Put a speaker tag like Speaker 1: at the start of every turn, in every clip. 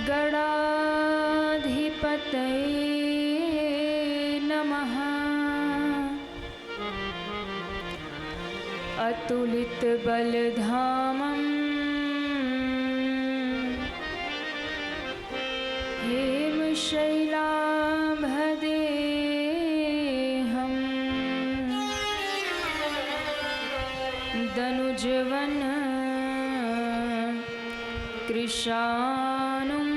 Speaker 1: गणाधिपतये नमः। अतुलितबलधामम् हेमशैलाभदेहम् दनुजवन कृशानुं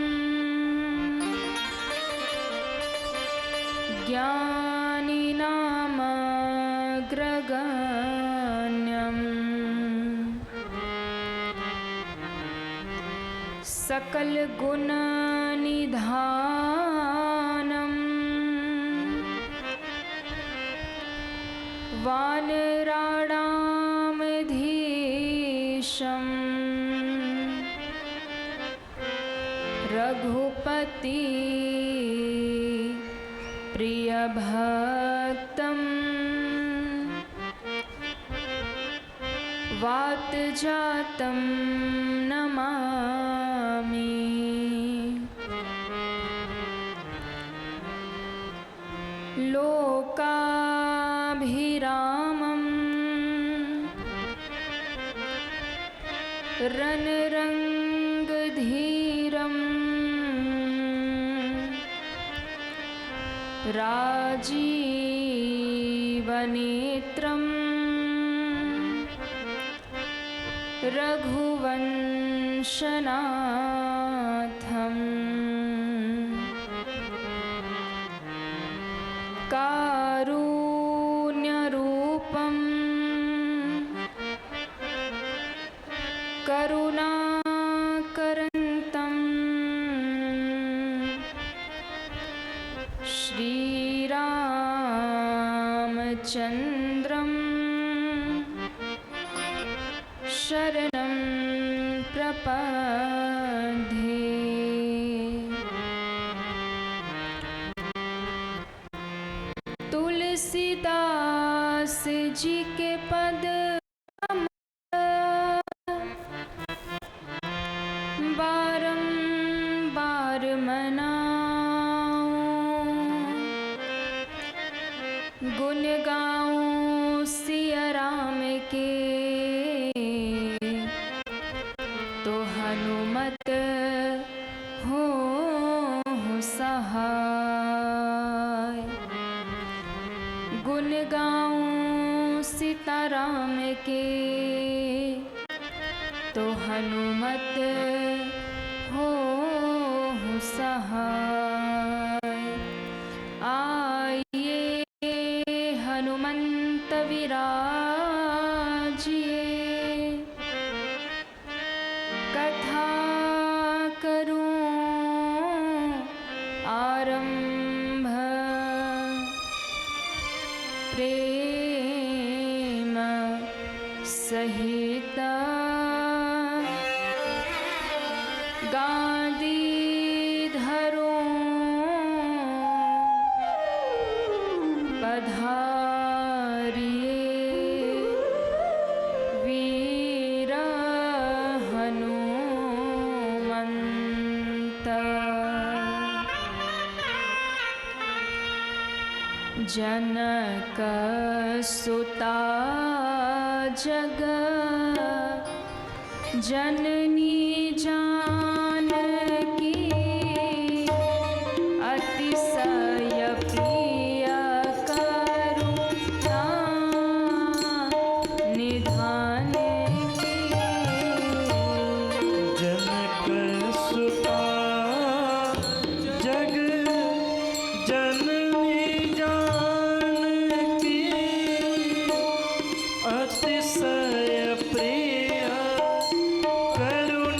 Speaker 1: ज्ञानिनामग्रगण्यम् सकलगुणनिधानम् वानराणामधीशम् रघुपति प्रियभक्तं वातजातं नमामि। लोकाभिरामं रणरङ्गधीरम् राजीवनेत्रम् रघुवंशनाथम् कारुण्यरूपं करुणाकरन्तम् श्रीरामचन्द्रं शरणं प्रपद्ये। तुलसीदास जी के पद बारंबार मनाऊं, गुण गाऊं सिया राम के, तो हनुमत हो सहाय। गुण गाऊं सीताराम के, तो हनुमत हो सहाय। आइए हनुमंत विराजिए, कथा करूं आरंभ, प्रेम सहित गादी धरूं, पधारिए वीर हनुमंत। जनक सुता जग जननी जानकी, अतिशय प्रिय करुणा निधान की।
Speaker 2: जनक सुता जग जननी जानकी, अतिशय प्रिय करुणा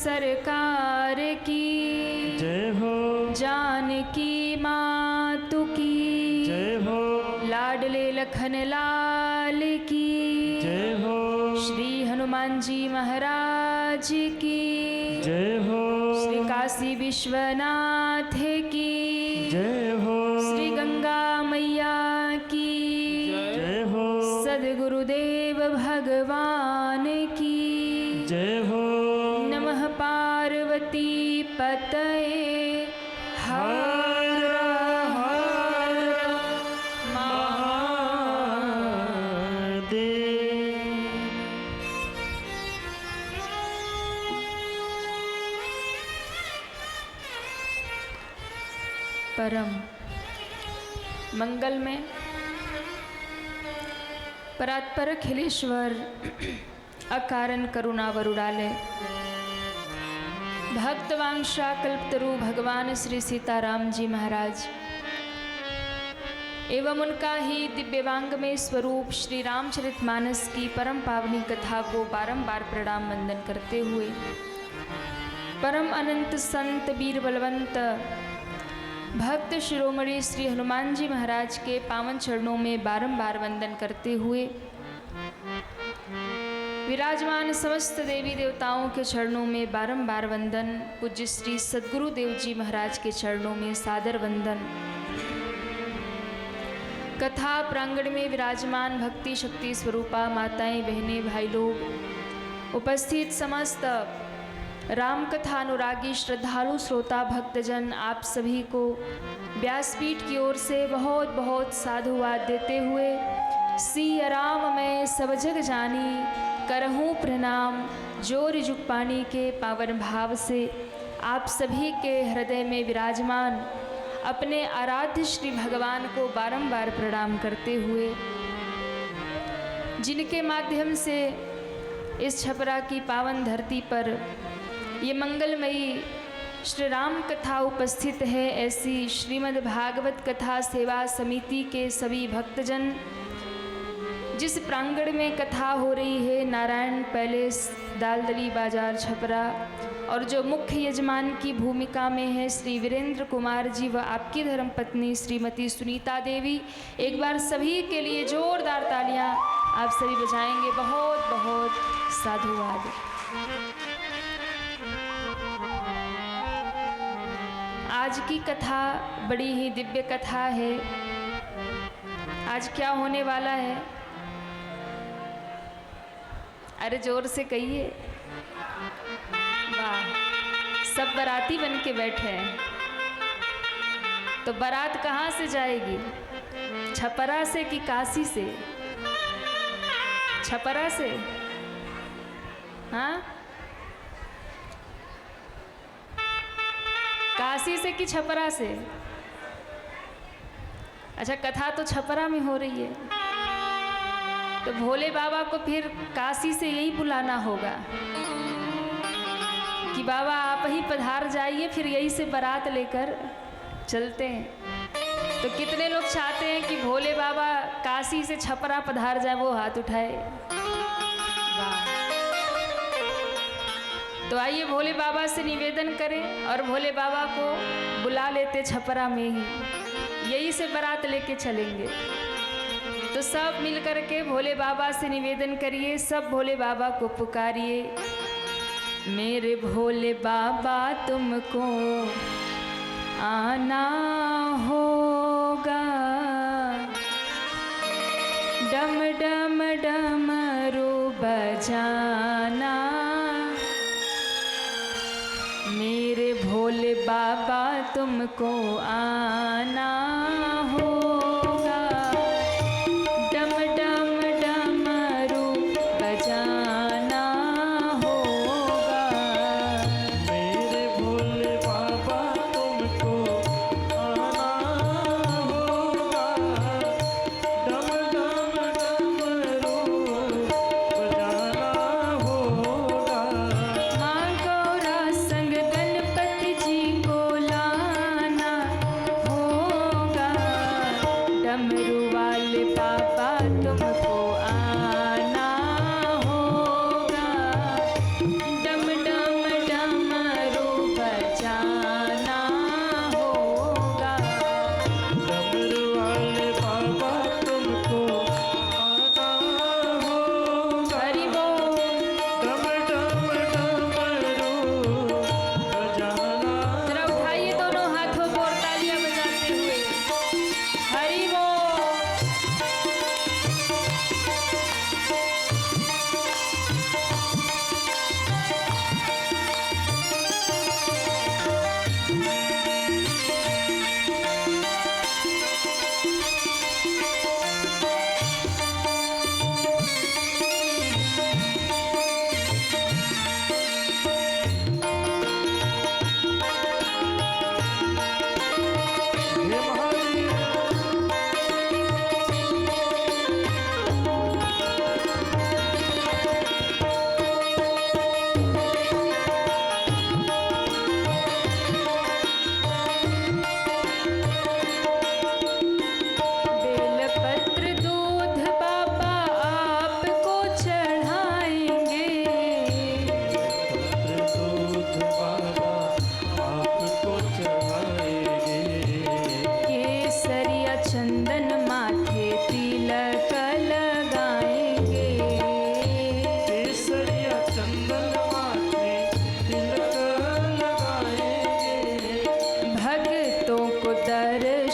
Speaker 1: सरकार की
Speaker 2: जय हो
Speaker 1: जानकी मातु की
Speaker 2: जय हो
Speaker 1: लाडले लखन लाल की
Speaker 2: जय हो
Speaker 1: श्री हनुमान जी महाराज की
Speaker 2: जय हो
Speaker 1: श्री काशी विश्वनाथ की
Speaker 2: जय हो
Speaker 1: श्री गंगा मैया की
Speaker 2: जय हो
Speaker 1: सद्गुरुदेव भगवान की
Speaker 2: जय हो
Speaker 1: नमः पार्वती पतये हर हर
Speaker 2: महादेव।
Speaker 1: परम मंगल में परात्पर अखिलेश्वर अकारण करुणा वरुणालय भक्तवांशा कल्पतरु भगवान श्री सीताराम जी महाराज एवं उनका ही दिव्यवांग में स्वरूप श्री रामचरितमानस की परम पावनी कथा को बारंबार प्रणाम वंदन करते हुए परम अनंत संत वीर बलवंत भक्त शिरोमणि श्री हनुमान जी महाराज के पावन चरणों में बारंबार वंदन करते हुए विराजमान समस्त देवी देवताओं के चरणों में बारंबार वंदन, पूज्य श्री सद्गुरु देव जी महाराज के चरणों में सादर वंदन। कथा प्रांगण में विराजमान भक्ति शक्ति स्वरूपा माताएं बहनें भाई लोग, उपस्थित समस्त राम कथा अनुरागी श्रद्धालु श्रोता भक्तजन, आप सभी को व्यासपीठ की ओर से बहुत बहुत साधुवाद देते हुए सिया राम मैं सब जग जानी करहूँ प्रणाम जोर जुग पानी के पावन भाव से आप सभी के हृदय में विराजमान अपने आराध्य श्री भगवान को बारंबार प्रणाम करते हुए जिनके माध्यम से इस छपरा की पावन धरती पर ये मंगलमयी श्री राम कथा उपस्थित है, ऐसी श्रीमद् भागवत कथा सेवा समिति के सभी भक्तजन जिस प्रांगण में कथा हो रही है नारायण पैलेस दालदली बाजार छपरा, और जो मुख्य यजमान की भूमिका में है श्री वीरेंद्र कुमार जी व आपकी धर्मपत्नी श्रीमती सुनीता देवी, एक बार सभी के लिए जोरदार तालियां आप सभी बजाएंगे। बहुत बहुत साधुवाद। आज की कथा बड़ी ही दिव्य कथा है। आज क्या होने वाला है? अरे जोर से कहिए। वाह, सब बाराती बन के बैठे हैं। तो बारात कहाँ से जाएगी? छपरा से कि काशी से? छपरा से? हाँ, काशी से कि छपरा से? अच्छा, कथा तो छपरा में हो रही है, तो भोले बाबा को फिर काशी से यही बुलाना होगा कि बाबा आप ही पधार जाइए, फिर यही से बारात लेकर चलते हैं। तो कितने लोग चाहते हैं कि भोले बाबा काशी से छपरा पधार जाए? वो हाथ उठाए। वाह। तो आइए भोले बाबा से निवेदन करें और भोले बाबा को बुला लेते छपरा में ही, यही से बारात लेके चलेंगे। तो सब मिल कर के भोले बाबा से निवेदन करिए, सब भोले बाबा को पुकारिए। मेरे भोले बाबा तुमको आना होगा, डम डम डमरू बजाना। मेरे भोले बाबा तुमको आना होगा, डम डम डमरू बजाना होगा।
Speaker 2: मेरे भोले बाबा तुमको आना होगा, डम डम डमरू बजाना होगा।
Speaker 1: माँ गौरा संग गणपति जी को लाना होगा,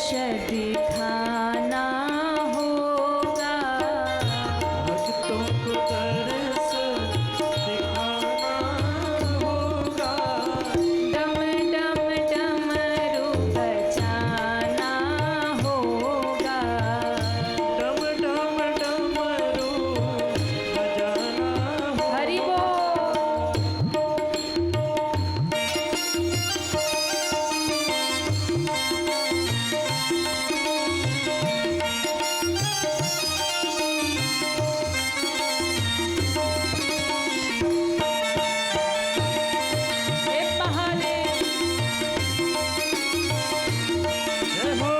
Speaker 1: दर्श दिखाना होगा।
Speaker 2: भक्तों को दर्श दिखाना होगा।
Speaker 1: डम डम डमरू बजाना होगा।
Speaker 2: डम डम डमरू बजाना होगा।
Speaker 1: हरि बोल। हे महादेव।
Speaker 2: जय हो।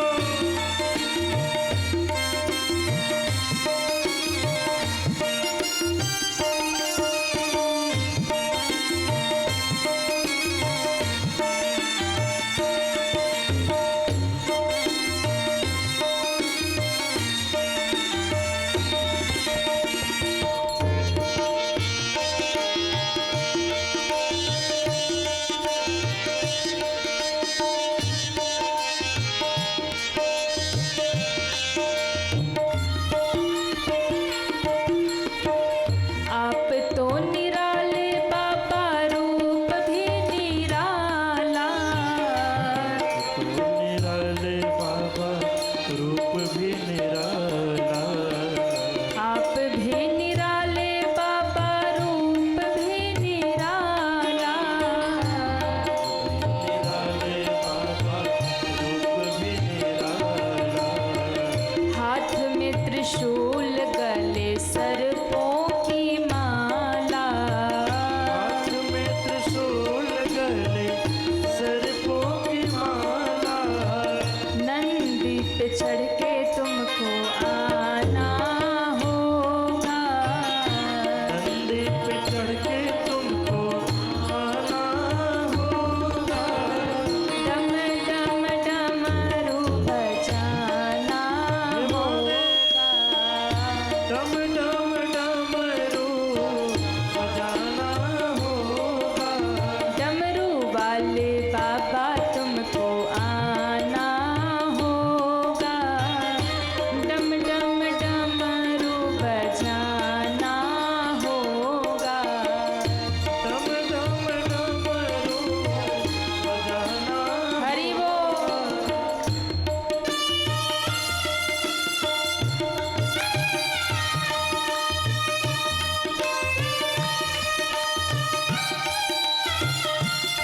Speaker 1: आप तो निराले बाबा, रूप भी निराला।
Speaker 2: तो निराले बाबा, रूप भी निराला।
Speaker 1: आप भी निराले बाबा, रूप भी निराला।
Speaker 2: निराले बाबा, रूप भी निराला।
Speaker 1: हाथ में त्रिशूल, गले सर्पों की माला।
Speaker 2: हाथ में त्रिशूल, गले सर्पों की माला।
Speaker 1: नंदी पे चढ़ के तुमको आना होगा।
Speaker 2: नंदी पे चढ़ के तुमको आना होगा।
Speaker 1: डम डम डमरू बजाना होगा।
Speaker 2: डम डम डमरू बजाना होगा।
Speaker 1: डमरू वाले बाबा तुमको आना होगा। डम डम डमरू बजाना होगा।
Speaker 2: डम डम डमरू बजाना।
Speaker 1: हरि बोल।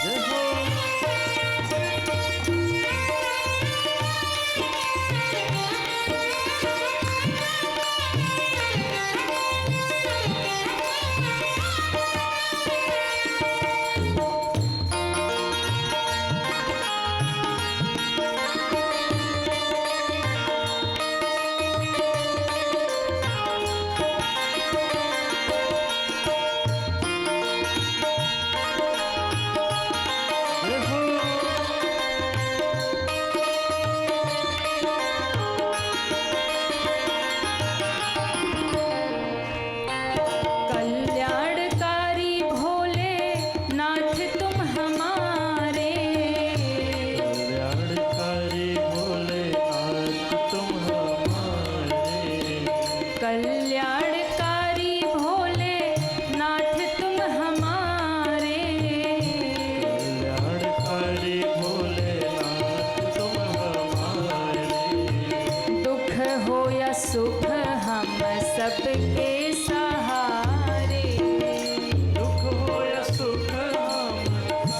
Speaker 2: जय हो। जय हो।
Speaker 1: कल्याणकारी भोले नाथ तुम हमारे।
Speaker 2: कल्याणकारी भोले नाथ तुम हमारे।
Speaker 1: कल्याणकारी भोले नाथ तुम हमारे।
Speaker 2: कल्याणकारी भोले नाथ तुम हमारे।
Speaker 1: दुख हो या सुख हम सबके सहारे।
Speaker 2: दुख हो या सुख हम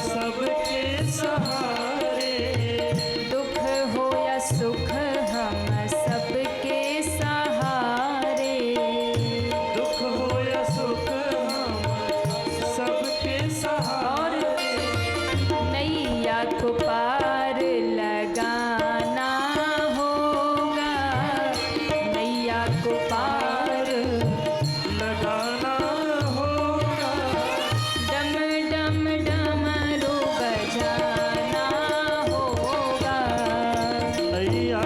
Speaker 2: सबके सहारे।
Speaker 1: दुख हो या सुख हम सबके सहारे।
Speaker 2: दुख हो या सुख हम सबके सहारे।
Speaker 1: नैया को पार लगाना होगा। नैया को पार
Speaker 2: लगाना होगा।
Speaker 1: डम डम डमरू बजाना होगा।
Speaker 2: नैया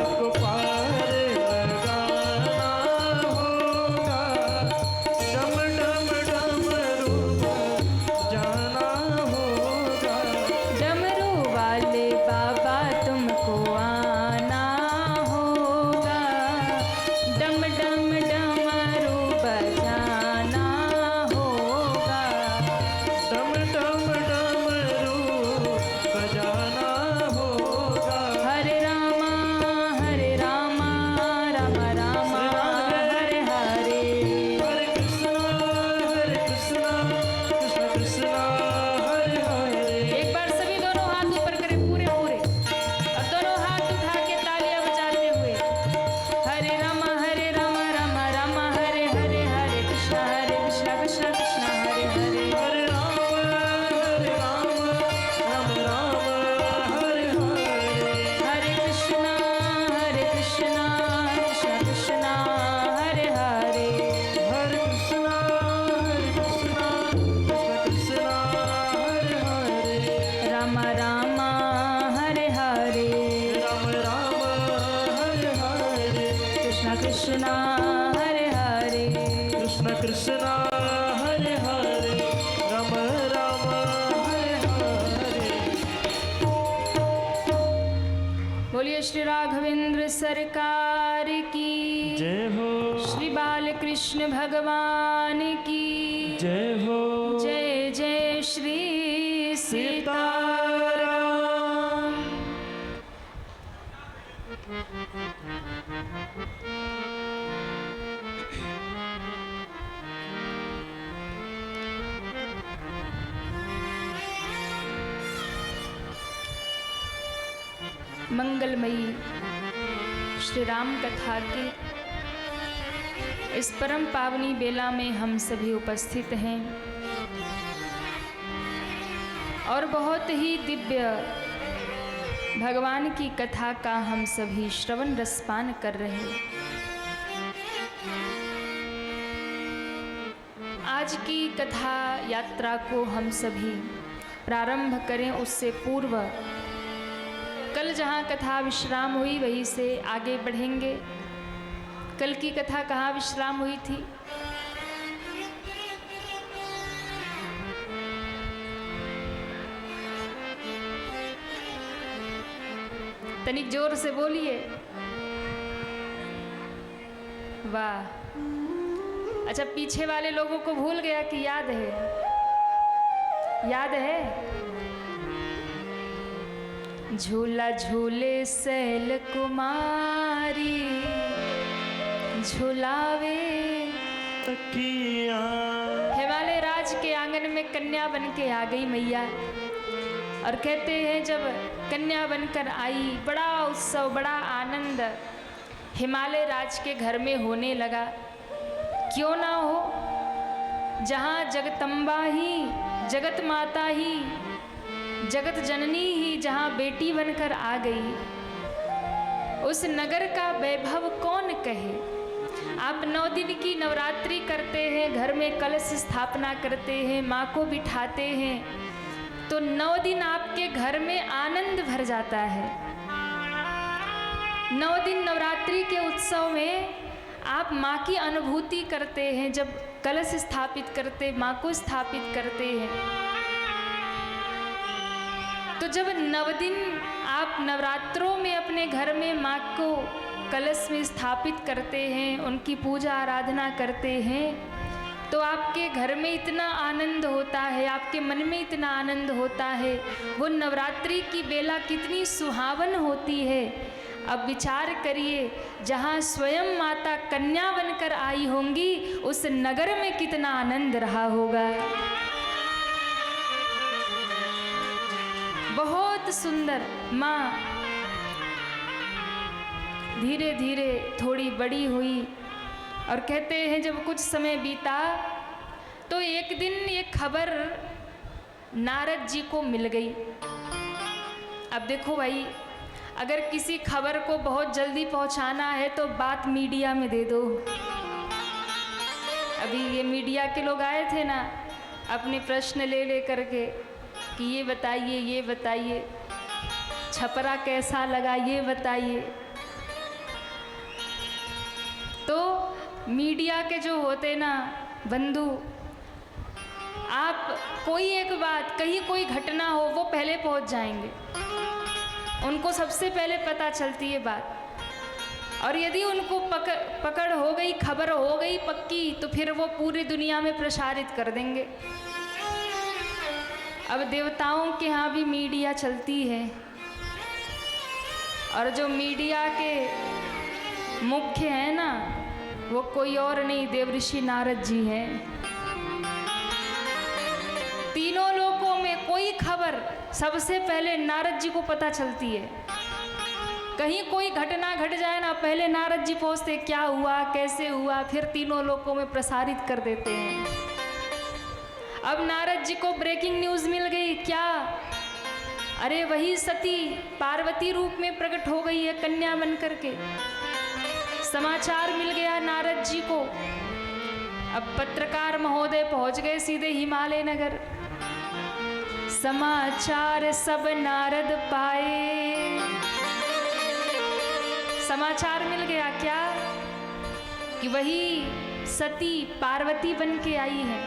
Speaker 1: कृष्णा हरे हरे
Speaker 2: कृष्ण कृष्ण हरे हरे राम राम हरे हरे।
Speaker 1: बोलिए श्री राघवेंद्र सरकार की
Speaker 2: जय हो,
Speaker 1: श्री बालकृष्ण भगवान की
Speaker 2: जय हो।
Speaker 1: जय जय श्री सीताराम। मंगलमयी श्री राम कथा के इस परम पावनी बेला में हम सभी उपस्थित हैं और बहुत ही दिव्य भगवान की कथा का हम सभी श्रवण रसपान कर रहे हैं। आज की कथा यात्रा को हम सभी प्रारंभ करें उससे पूर्व कल जहाँ कथा विश्राम हुई वहीं से आगे बढ़ेंगे। कल की कथा कहाँ विश्राम हुई थी? तनिक जोर से बोलिए। वाह, अच्छा पीछे वाले लोगों को भूल गया कि याद है? याद है? झूला झूले सैल कुमारी झुलावे
Speaker 2: तकिया।
Speaker 1: हिमालय राज के आंगन में कन्या बन के आ गई मैया और कहते हैं जब कन्या बनकर आई बड़ा उत्सव बड़ा आनंद हिमालय राज के घर में होने लगा। क्यों ना हो, जहाँ जगदम्बा ही जगत माता ही जगत जननी ही जहाँ बेटी बनकर आ गई, उस नगर का वैभव कौन कहे। आप 9 दिन की नवरात्रि करते हैं, घर में कलश स्थापना करते हैं, माँ को बिठाते हैं, तो 9 दिन आपके घर में आनंद भर जाता है। 9 दिन नवरात्रि के उत्सव में आप माँ की अनुभूति करते हैं। जब कलश स्थापित करते, माँ को स्थापित करते हैं, तो जब 9 दिन आप नवरात्रों में अपने घर में माँ को कलश में स्थापित करते हैं, उनकी पूजा आराधना करते हैं, तो आपके घर में इतना आनंद होता है, आपके मन में इतना आनंद होता है। वो नवरात्रि की बेला कितनी सुहावन होती है। अब विचार करिए, जहाँ स्वयं माता कन्या बनकर आई होंगी उस नगर में कितना आनंद रहा होगा। बहुत सुंदर। माँ धीरे धीरे थोड़ी बड़ी हुई और कहते हैं जब कुछ समय बीता तो एक दिन ये खबर नारद जी को मिल गई। अब देखो भाई, अगर किसी खबर को बहुत जल्दी पहुंचाना है तो बात मीडिया में दे दो। अभी ये मीडिया के लोग आए थे ना, अपने प्रश्न ले करके कि ये बताइए छपरा कैसा लगा, ये बताइए। तो मीडिया के जो होते ना बंधु, आप कोई एक बात, कहीं कोई घटना हो, वो पहले पहुंच जाएंगे, उनको सबसे पहले पता चलती है बात। और यदि उनको पकड़ हो गई, खबर हो गई पक्की, तो फिर वो पूरी दुनिया में प्रसारित कर देंगे। अब देवताओं के यहाँ भी मीडिया चलती है, और जो मीडिया के मुख्य है ना, वो कोई और नहीं, देवऋषि नारद जी हैं। तीनों लोकों में कोई खबर सबसे पहले नारद जी को पता चलती है। कहीं कोई घटना घट जाए ना, पहले नारद जी पहुंचते, क्या हुआ कैसे हुआ, फिर तीनों लोकों में प्रसारित कर देते हैं। अब नारद जी को ब्रेकिंग न्यूज़ मिल गई। क्या? अरे वही सती पार्वती रूप में प्रकट हो गई है कन्या बन करके। समाचार मिल गया नारद जी को। अब पत्रकार महोदय पहुंच गए सीधे हिमालय नगर। समाचार सब नारद पाए। समाचार मिल गया क्या कि वही सती पार्वती बन के आई है।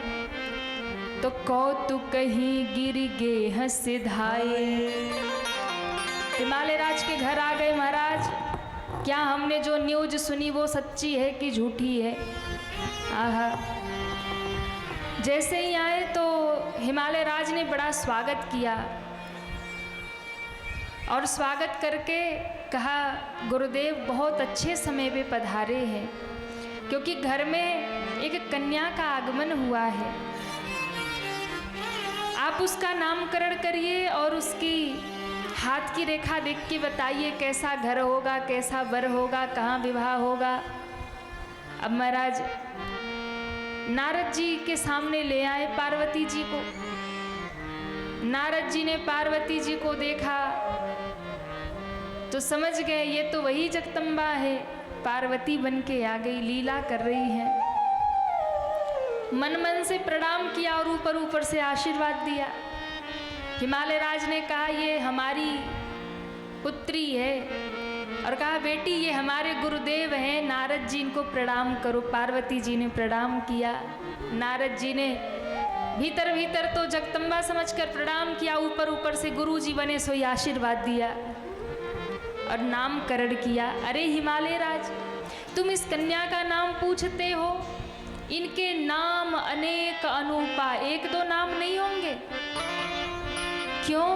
Speaker 1: तो कौतुक कहीं गिर गे हंस धाये। हिमालय राज के घर आ गए महाराज। क्या हमने जो न्यूज सुनी वो सच्ची है कि झूठी है? आहा। जैसे ही आए तो हिमालय राज ने बड़ा स्वागत किया और स्वागत करके कहा, गुरुदेव बहुत अच्छे समय पे पधारे हैं, क्योंकि घर में एक कन्या का आगमन हुआ है। आप उसका नामकरण करिए और उसकी हाथ की रेखा देख के बताइए कैसा घर होगा, कैसा वर होगा, कहाँ विवाह होगा। अब महाराज नारद जी के सामने ले आए पार्वती जी को। नारद जी ने पार्वती जी को देखा तो समझ गए ये तो वही जगदम्बा है, पार्वती बन के आ गई, लीला कर रही है। मन मन से प्रणाम किया और ऊपर ऊपर से आशीर्वाद दिया। हिमालय राज ने कहा ये हमारी पुत्री है और कहा बेटी ये हमारे गुरुदेव हैं नारद जी, इनको प्रणाम करो। पार्वती जी ने प्रणाम किया। नारद जी ने भीतर भीतर तो जगदम्बा समझकर प्रणाम किया, ऊपर ऊपर से गुरु जी बने सो आशीर्वाद दिया और नामकरण किया। अरे हिमालय राज, तुम इस कन्या का नाम पूछते हो, इनके नाम अनेक अनूपा, एक दो नाम नहीं होंगे। क्यों?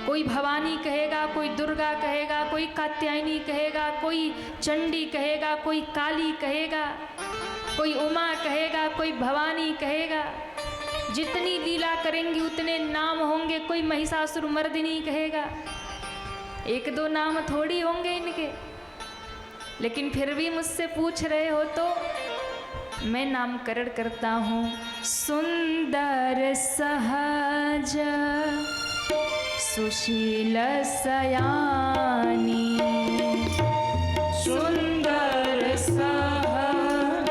Speaker 1: कोई भवानी कहेगा, कोई दुर्गा कहेगा, कोई कात्यायनी कहेगा, कोई चंडी कहेगा, कोई काली कहेगा, कोई उमा कहेगा, कोई भवानी कहेगा। जितनी लीला करेंगी उतने नाम होंगे। कोई महिषासुर मर्दिनी कहेगा, एक दो नाम थोड़ी होंगे इनके। लेकिन फिर भी मुझसे पूछ रहे हो तो मैं नामकरण करता हूँ। सुंदर सहज सुशील सयानी,
Speaker 2: सुंदर सहज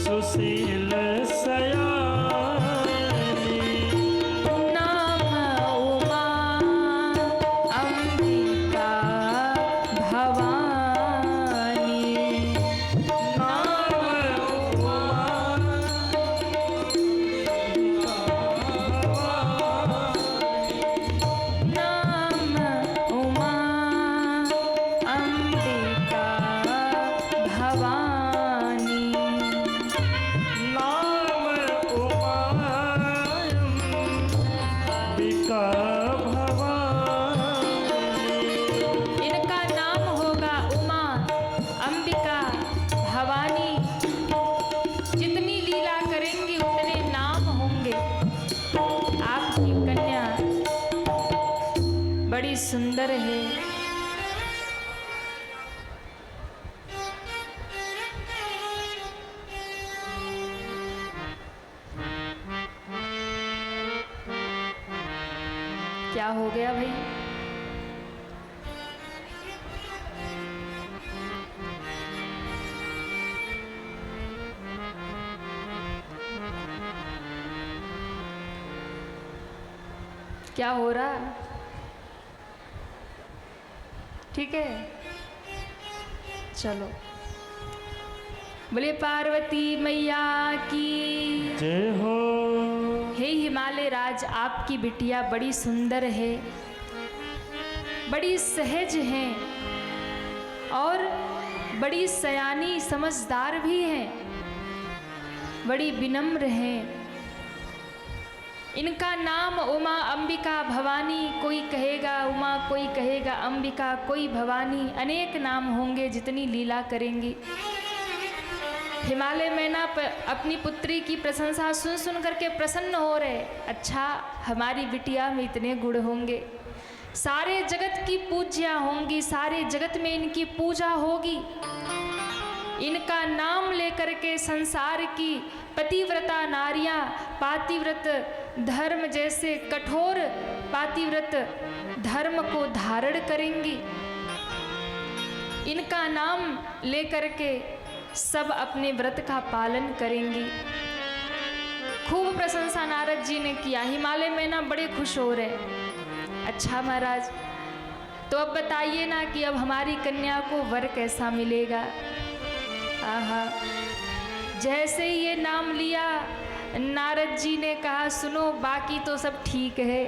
Speaker 2: सुशील सयानी,
Speaker 1: नाम उमा अंबिका भवानी,
Speaker 2: नाम उमा
Speaker 1: नाम उमा अंबिका भवानी,
Speaker 2: नाम उमा अंबिका भवानी।
Speaker 1: इनका नाम होगा उमा अंबिका भवानी। जितनी लीला करेंगी उतने नाम होंगे। आपकी कन्या बड़ी सुंदर है। क्या हो गया भाई? क्या हो रहा? ठीक है, चलो। बोले पार्वती मैया की
Speaker 2: जय हो।
Speaker 1: हे हिमालय राज, आपकी बिटिया बड़ी सुंदर है, बड़ी सहज है और बड़ी सयानी समझदार भी है, बड़ी विनम्र है। इनका नाम उमा अंबिका भवानी, कोई कहेगा उमा, कोई कहेगा अंबिका, कोई भवानी, अनेक नाम होंगे जितनी लीला करेंगी। हिमालय मैना अपनी पुत्री की प्रशंसा सुन सुन करके प्रसन्न हो रहे। अच्छा, हमारी बिटिया में इतने गुण होंगे, सारे जगत की पूज्या होंगी, सारे जगत में इनकी पूजा होगी। इनका नाम लेकर के संसार की पतिव्रता नारियां पातिव्रत धर्म जैसे कठोर पातिव्रत धर्म को धारण करेंगी। इनका नाम लेकर के सब अपने व्रत का पालन करेंगी। खूब प्रशंसा नारद जी ने किया। हिमालय मैना बड़े खुश हो रहे। अच्छा महाराज, तो अब बताइए ना कि अब हमारी कन्या को वर कैसा मिलेगा। आहा, जैसे ही ये नाम लिया नारद जी ने कहा सुनो बाकी तो सब ठीक है,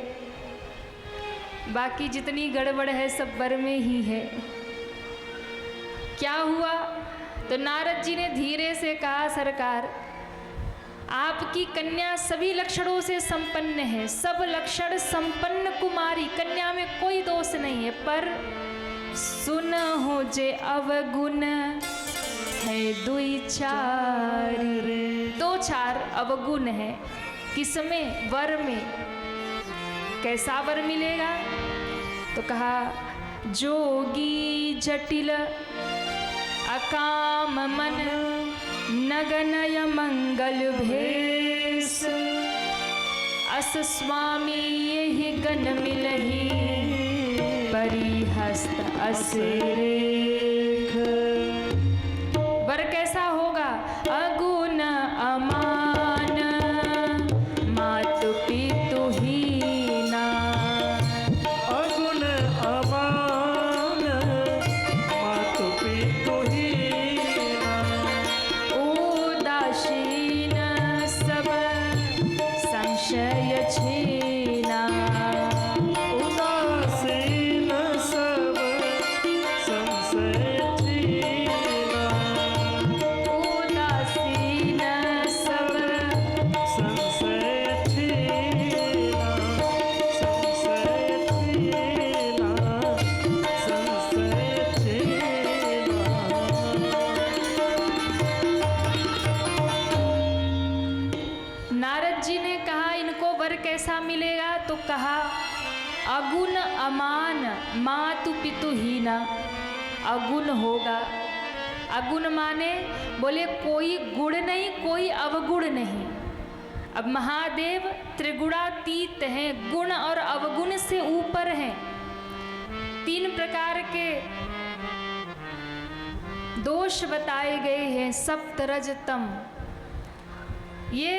Speaker 1: बाकी जितनी गड़बड़ है सब वर में ही है। क्या हुआ? तो नारद जी ने धीरे से कहा सरकार आपकी कन्या सभी लक्षणों से संपन्न है, सब लक्षण संपन्न कुमारी, कन्या में कोई दोष नहीं है, पर सुन हो जे अवगुण है दुई चार, दो चार अवगुण है। किसमें? वर में। कैसा वर मिलेगा? तो कहा जोगी जटिल अकाम मन नगनय मंगल भेष, अस स्वामी यही गण मिलही परिहस्त असिरेख। वर कैसा होगा? अगुण अमान मातु पितु हीना,
Speaker 2: अगुण अमान मातु पितु हीना,
Speaker 1: उदासीन सब संशय छीना,
Speaker 2: उदासीन सब संशय छीना,
Speaker 1: उदासीन सब
Speaker 2: संशय छीना, संशय छीना, संशय छीना।
Speaker 1: नारद जी ने कहा इनको वर कैसा मिलेगा? तो कहा अगुण अमान मातु पितु हीना। अगुण होगा। अगुण माने बोले कोई गुण नहीं, कोई अवगुण नहीं। अब महादेव त्रिगुणातीत हैं, गुण और अवगुण से ऊपर हैं। तीन प्रकार के दोष बताए गए हैं, सप्त रज तम। ये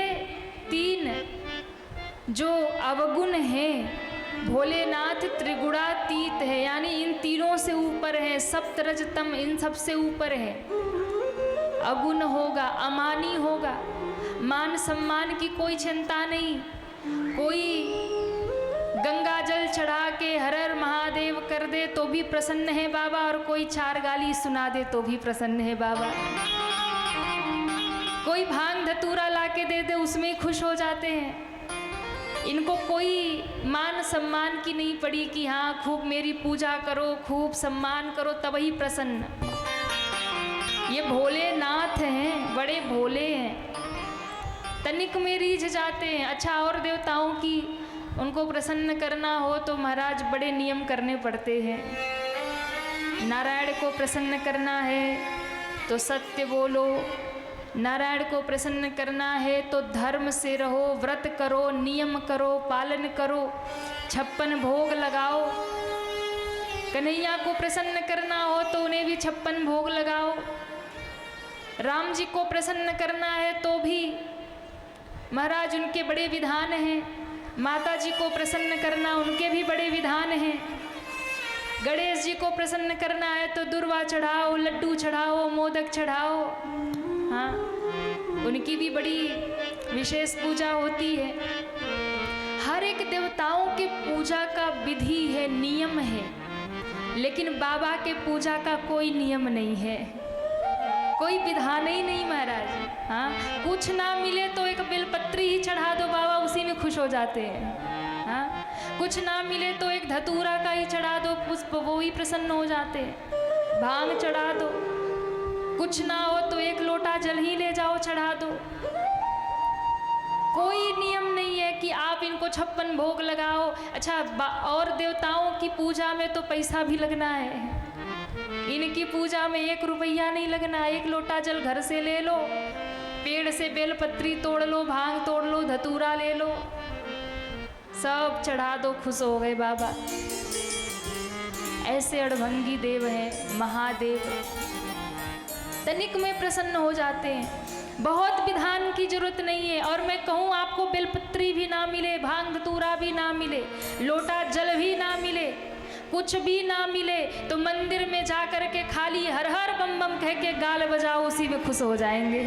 Speaker 1: तीन जो अवगुण हैं, भोलेनाथ त्रिगुणातीत है, यानी इन तीनों से ऊपर है। सप्त रज तम इन सब से ऊपर है। अगुण होगा, अमानी होगा, मान सम्मान की कोई चिंता नहीं। कोई गंगा जल चढ़ा के हर हर महादेव कर दे तो भी प्रसन्न है बाबा, और कोई चार गाली सुना दे तो भी प्रसन्न है बाबा। कोई भांग धतूरा ला के दे दे उसमें ही खुश हो जाते हैं। इनको कोई मान सम्मान की नहीं पड़ी कि हाँ खूब मेरी पूजा करो, खूब सम्मान करो तब ही प्रसन्न। ये भोलेनाथ हैं, बड़े भोले हैं, तनिक में रीझ जाते हैं। अच्छा, और देवताओं की उनको प्रसन्न करना हो तो महाराज बड़े नियम करने पड़ते हैं। नारायण को प्रसन्न करना है तो सत्य बोलो, नारायण को प्रसन्न करना है तो धर्म से रहो, व्रत करो, नियम करो, पालन करो, 56 भोग लगाओ। कन्हैया को प्रसन्न करना हो तो उन्हें भी 56 भोग लगाओ। राम जी को प्रसन्न करना है तो भी महाराज उनके बड़े विधान हैं। माता जी को प्रसन्न करना, उनके भी बड़े विधान हैं। गणेश जी को प्रसन्न करना है तो दुर्वा चढ़ाओ, लड्डू चढ़ाओ, मोदक चढ़ाओ। हाँ, उनकी भी बड़ी विशेष पूजा होती है। हर एक देवताओं के पूजा का विधि है, नियम है, लेकिन बाबा के पूजा का कोई नियम नहीं है, कोई विधान ही नहीं महाराज। हाँ, कुछ ना मिले तो एक बेलपत्री ही चढ़ा दो, बाबा उसी में खुश हो जाते हैं। हाँ, कुछ ना मिले तो एक धतूरा का ही चढ़ा दो, पुष्प, वो ही प्रसन्न हो जाते हैं। भांग चढ़ा दो, कुछ ना हो तो एक लोटा जल ही ले जाओ चढ़ा दो। कोई नियम नहीं है कि आप इनको 56 भोग लगाओ। अच्छा, और देवताओं की पूजा में तो पैसा भी लगना है, इनकी पूजा में 1 रुपया नहीं लगना। 1 लोटा जल घर से ले लो, पेड़ से बेलपत्री तोड़ लो, भांग तोड़ लो, धतूरा ले लो, सब चढ़ा दो, खुश हो गए बाबा। ऐसे अड़भंगी देव हैं महादेव, तनिक में प्रसन्न हो जाते हैं। बहुत विधान की जरूरत नहीं है। और मैं कहूँ आपको बेलपत्री भी ना मिले, भांग धतूरा भी ना मिले, लोटा जल भी ना मिले, कुछ भी ना मिले तो मंदिर में जा कर के खाली हर हर बम बम कह के गाल बजाओ, उसी में खुश हो जाएंगे।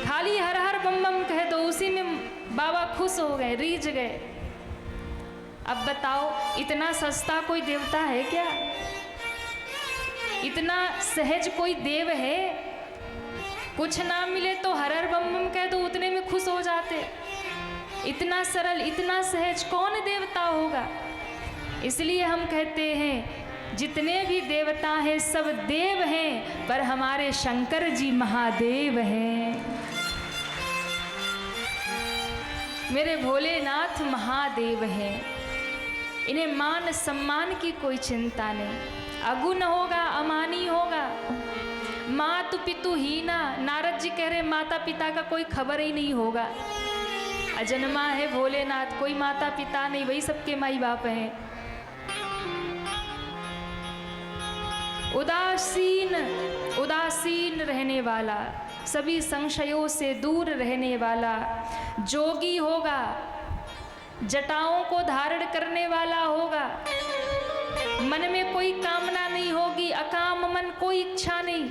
Speaker 1: खाली हर हर बम बम कह दो, उसी में बाबा खुश हो गए, रीझ गए। अब बताओ, इतना सस्ता कोई देवता है क्या? इतना सहज कोई देव है? कुछ ना मिले तो हर हर बम बम कह दो, उतने में खुश हो जाते। इतना सरल, इतना सहज कौन देवता होगा? इसलिए हम कहते हैं जितने भी देवता हैं सब देव हैं, पर हमारे शंकर जी महादेव हैं। मेरे भोलेनाथ महादेव हैं। इन्हें मान सम्मान की कोई चिंता नहीं, अगुण होगा, अमानी होगा, मातु पितु हीना। नारद जी कह रहे माता पिता का कोई खबर ही नहीं होगा। अजन्मा है भोलेनाथ, कोई माता पिता नहीं, वही सबके माई बाप हैं। उदासीन उदासीन रहने वाला, सभी संशयों से दूर रहने वाला जोगी होगा, जटाओं को धारण करने वाला होगा, मन में कोई कामना नहीं होगी, अकाम मन, कोई इच्छा नहीं,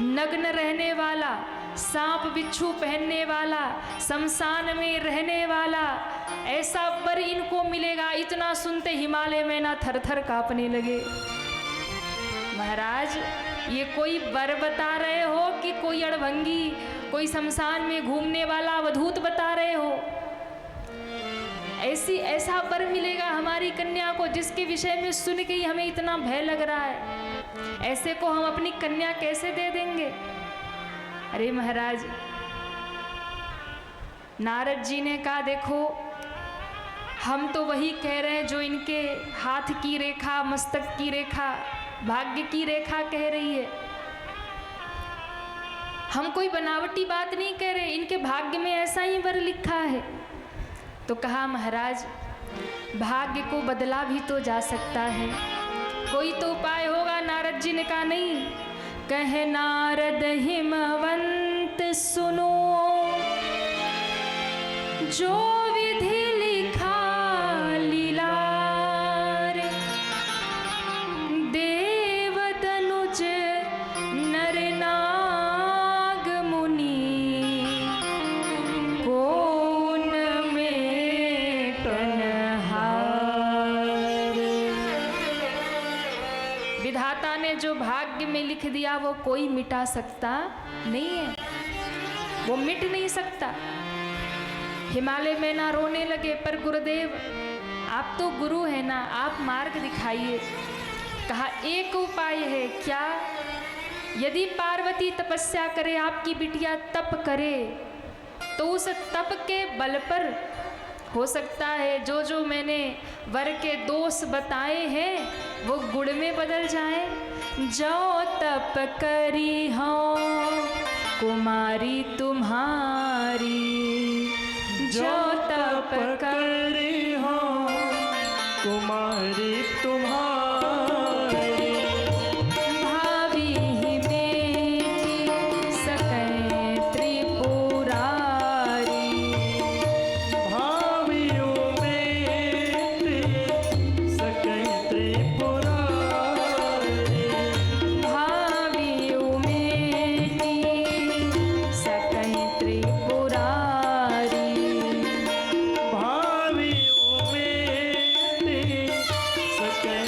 Speaker 1: नग्न रहने वाला, सांप बिच्छू पहनने वाला, शमशान में रहने वाला, ऐसा वर इनको मिलेगा। इतना सुनते हिमालय में ना थर थर कांपने लगे। महाराज, ये कोई वर बता रहे हो कि कोई अड़भंगी, कोई शमशान में घूमने वाला अवधूत बता रहे हो? ऐसा वर मिलेगा हमारी कन्या को जिसके विषय में सुन के ही हमें इतना भय लग रहा है। ऐसे को हम अपनी कन्या कैसे दे देंगे? अरे महाराज, नारद जी ने कहा देखो, हम तो वही कह रहे हैं जो इनके हाथ की रेखा, मस्तक की रेखा, भाग्य की रेखा कह रही है। हम कोई बनावटी बात नहीं कह रहे, इनके भाग्य में ऐसा ही वर लिखा है। तो कहा महाराज, भाग्य को बदला भी तो जा सकता है, कोई तो उपाय होगा। नारद जी ने कहा नहीं। कहे नारद हिमवंत सुनो, जो विधि लिखा लीलार, देव तनुज नर नाग मुनि, कोन में टनहार। विधाता ने जो भाग्य में लिख दिया वो कोई मिटा सकता नहीं है, वो मिट नहीं सकता। हिमालय में ना रोने लगे, पर गुरुदेव आप तो गुरु है ना, आप मार्ग दिखाइए। कहा एक उपाय है। क्या? यदि पार्वती तपस्या करे, आपकी बिटिया तप करे, तो उस तप के बल पर हो सकता है जो जो मैंने वर के दोष बताए हैं वो गुण में बदल जाए। जो तप करी हो कुमारी तुम्हारी, जो तप
Speaker 2: करी हो कुमारी तुम्हारी,
Speaker 1: भावी ही बेटी सकै त्रिपुरारी,
Speaker 2: भावियों बेटी सकै त्रिपुरारी,
Speaker 1: भावियों बेटी सकै त्रिपुरारी,
Speaker 2: भावियों बेटी सकै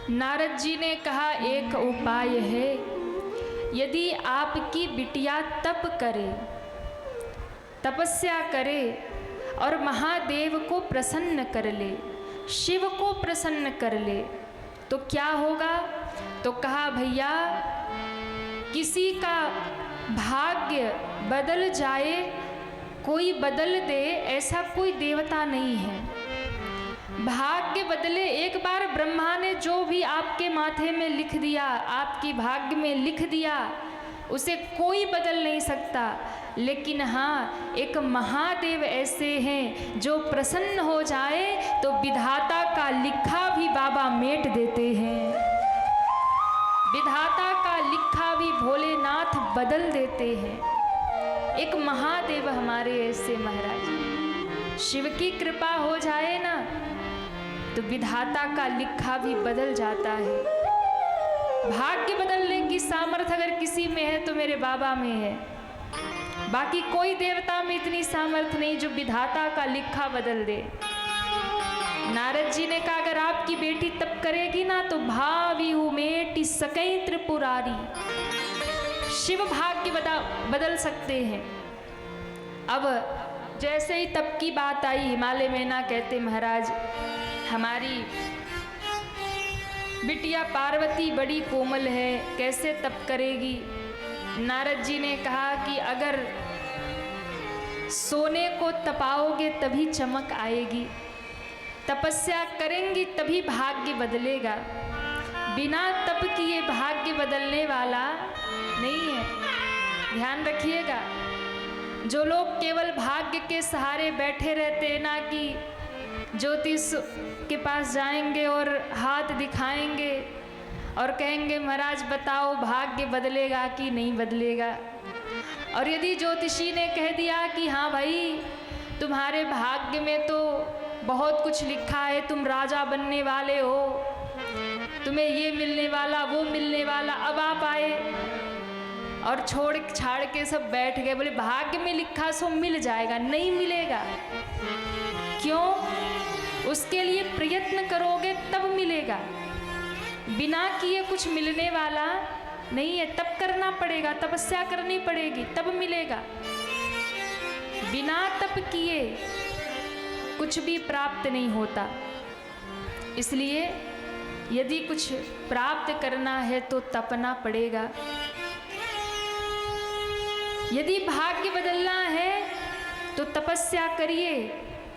Speaker 1: नारद जी ने कहा एक उपाय है, यदि आपकी बिटिया तप करे, तपस्या करे और महादेव को प्रसन्न कर ले, शिव को प्रसन्न कर ले, तो क्या होगा? तो कहा भैया, किसी का भाग्य बदल जाए, कोई बदल दे, ऐसा कोई देवता नहीं है। भाग्य बदले, एक बार ब्रह्मा ने जो भी आपके माथे में लिख दिया, आपकी भाग्य में लिख दिया, उसे कोई बदल नहीं सकता। लेकिन हाँ, एक महादेव ऐसे हैं जो प्रसन्न हो जाए तो विधाता का लिखा भी बाबा मेट देते हैं, विधाता का लिखा भी भोलेनाथ बदल देते हैं। एक महादेव हमारे ऐसे महाराज, शिव की कृपा हो जाए ना तो विधाता का लिखा भी बदल जाता है। भाग्य बदलने की सामर्थ्य अगर किसी में है तो मेरे बाबा में है, बाकी कोई देवता में इतनी सामर्थ्य नहीं जो विधाता का लिखा बदल दे। नारद जी ने कहा अगर आपकी बेटी तप करेगी ना तो भावी उमेटी सकई त्रिपुरारी, शिव भाग्य बदल सकते हैं। अब जैसे ही तप की बात आई, हिमालय में ना कहते महाराज हमारी बिटिया पार्वती बड़ी कोमल है, कैसे तप करेगी? नारद जी ने कहा कि अगर सोने को तपाओगे तभी चमक आएगी, तपस्या करेंगी तभी भाग्य बदलेगा, बिना तप किए भाग्य बदलने वाला नहीं है। ध्यान रखिएगा, जो लोग केवल भाग्य के सहारे बैठे रहते हैं ना, कि ज्योतिष के पास जाएंगे और हाथ दिखाएंगे और कहेंगे महाराज बताओ भाग्य बदलेगा कि नहीं बदलेगा, और यदि ज्योतिषी ने कह दिया कि हाँ भाई तुम्हारे भाग्य में तो बहुत कुछ लिखा है, तुम राजा बनने वाले हो, तुम्हें ये मिलने वाला वो मिलने वाला, अब आप आए और छोड़ छाड़ के सब बैठ गए, बोले भाग्य में लिखा सो मिल जाएगा, नहीं मिलेगा। क्यों? उसके लिए प्रयत्न करोगे तब मिलेगा, बिना किए कुछ मिलने वाला नहीं है। तप करना पड़ेगा, तपस्या करनी पड़ेगी तब मिलेगा, बिना तप किए कुछ भी प्राप्त नहीं होता। इसलिए यदि कुछ प्राप्त करना है तो तपना पड़ेगा। यदि भाग्य बदलना है तो तपस्या करिए,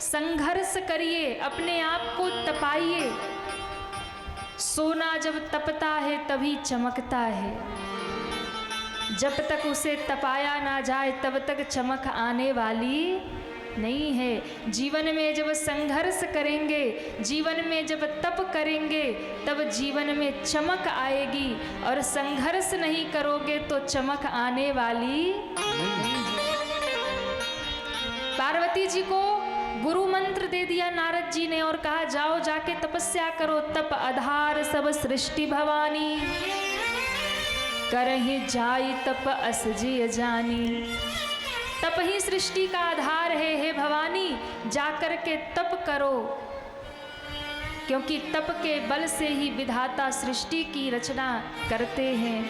Speaker 1: संघर्ष करिए, अपने आप को तपाइए। सोना जब तपता है तभी चमकता है, जब तक उसे तपाया ना जाए तब तक चमक आने वाली नहीं है। जीवन में जब संघर्ष करेंगे, जीवन में जब तप करेंगे तब जीवन में चमक आएगी, और संघर्ष नहीं करोगे तो चमक आने वाली नहीं है। पार्वती जी को गुरु मंत्र दे दिया नारद जी ने और कहा जाओ जाके तपस्या करो, तप आधार सब सृष्टि भवानी, करहि जाई तप असजिय जानी। तप ही सृष्टि का आधार है, हे भवानी जाकर के तप करो, क्योंकि तप के बल से ही विधाता सृष्टि की रचना करते हैं।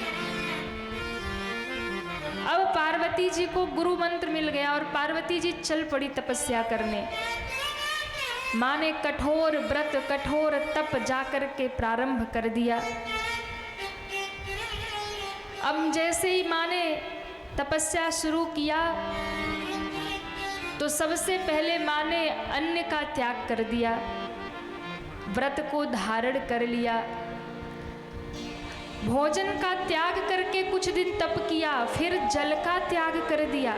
Speaker 1: अब पार्वती जी को गुरु मंत्र मिल गया और पार्वती जी चल पड़ी तपस्या करने। माँ ने कठोर व्रत कठोर तप जाकर के प्रारंभ कर दिया। अब जैसे ही माँ ने तपस्या शुरू किया तो सबसे पहले माँ ने अन्न का त्याग कर दिया, व्रत को धारण कर लिया, भोजन का त्याग करके कुछ दिन तप किया, फिर जल का त्याग कर दिया।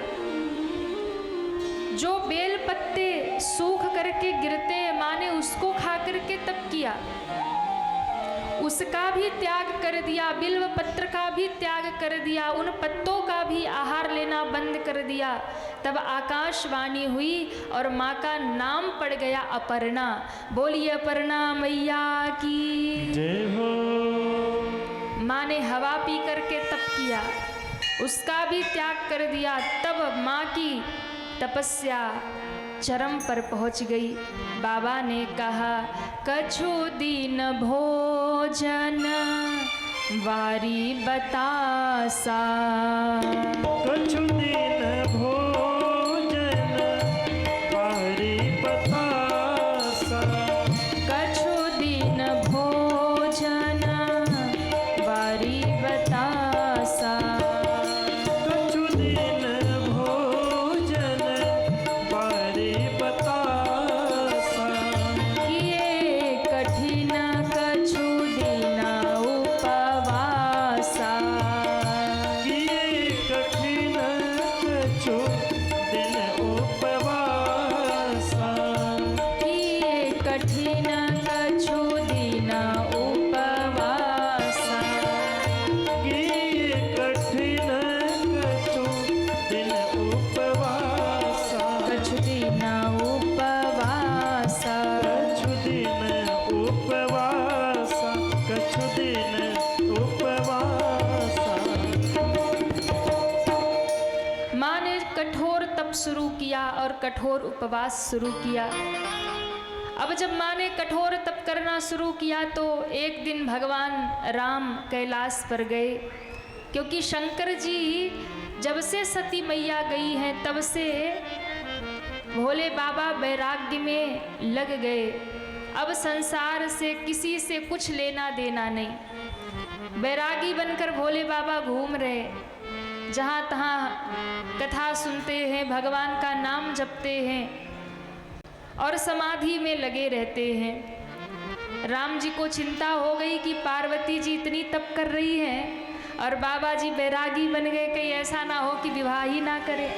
Speaker 1: जो बेल पत्ते सूख करके गिरते हैं माँ ने उसको खा करके तप किया, उसका भी त्याग कर दिया, बिल्व पत्र का भी त्याग कर दिया, उन पत्तों का भी आहार लेना बंद कर दिया। तब आकाशवाणी हुई और माँ का नाम पड़ गया अपर्णा। बोलिए अपर्णा मैया की
Speaker 2: जय हो।
Speaker 1: माँ ने हवा पी करके तप किया, उसका भी त्याग कर दिया। तब माँ की तपस्या चरम पर पहुँच गई। बाबा ने कहा कछु दिन भोजन भोजन वारी बतासा।
Speaker 2: कछु दिन भोजन वारी बतासा।
Speaker 1: कछु दिन भोजन वारी बतासा।
Speaker 2: कछु दिन भोजन वारी बतासा।
Speaker 1: किए कठिन कछु दिन उपवासा।
Speaker 2: किए कठिन कछु दिन उपवासा।
Speaker 1: किए कठिन कछु दिन उपवासा।
Speaker 2: किए कठिन कछु दिन उपवासा।
Speaker 1: कछु दिन उपवासा।
Speaker 2: कछु दिन उपवासा। कछु दिन उपवासा।
Speaker 1: माँ ने कठोर तप शुरू किया और कठोर उपवास शुरू किया। अब जब माँ ने कठोर तप करना शुरू किया तो एक दिन भगवान राम कैलाश पर गए, क्योंकि शंकर जी जब से सती मैया गई हैं तब से भोले बाबा वैराग्य में लग गए। अब संसार से किसी से कुछ लेना देना नहीं। वैरागी बनकर भोले बाबा घूम रहे, जहाँ तहाँ कथा सुनते हैं, भगवान का नाम जपते हैं और समाधि में लगे रहते हैं। राम जी को चिंता हो गई कि पार्वती जी इतनी तप कर रही हैं और बाबा जी वैरागी बन गए, कहीं ऐसा ना हो कि विवाह ही ना करे।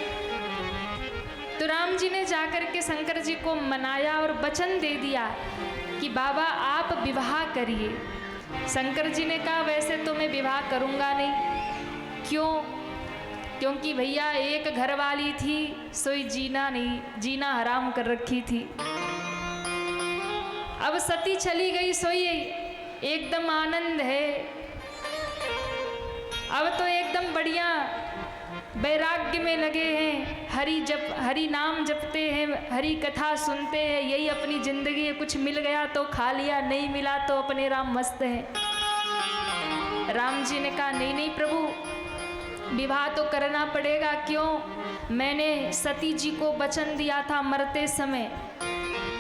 Speaker 1: तो राम जी ने जाकर के शंकर जी को मनाया और वचन दे दिया कि बाबा आप विवाह करिए। शंकर जी ने कहा वैसे तो मैं विवाह करूँगा नहीं। क्यों? क्योंकि भैया एक घरवाली थी, सोई जीना नहीं, जीना हराम कर रखी थी। अब सती चली गई, सोई एकदम आनंद है। अब तो एकदम बढ़िया वैराग्य में लगे हैं, हरि नाम जपते हैं, हरि कथा सुनते हैं, यही अपनी जिंदगी है। कुछ मिल गया तो खा लिया, नहीं मिला तो अपने राम मस्त हैं। राम जी ने कहा नहीं नहीं प्रभु, विवाह तो करना पड़ेगा। क्यों? मैंने सती जी को वचन दिया था मरते समय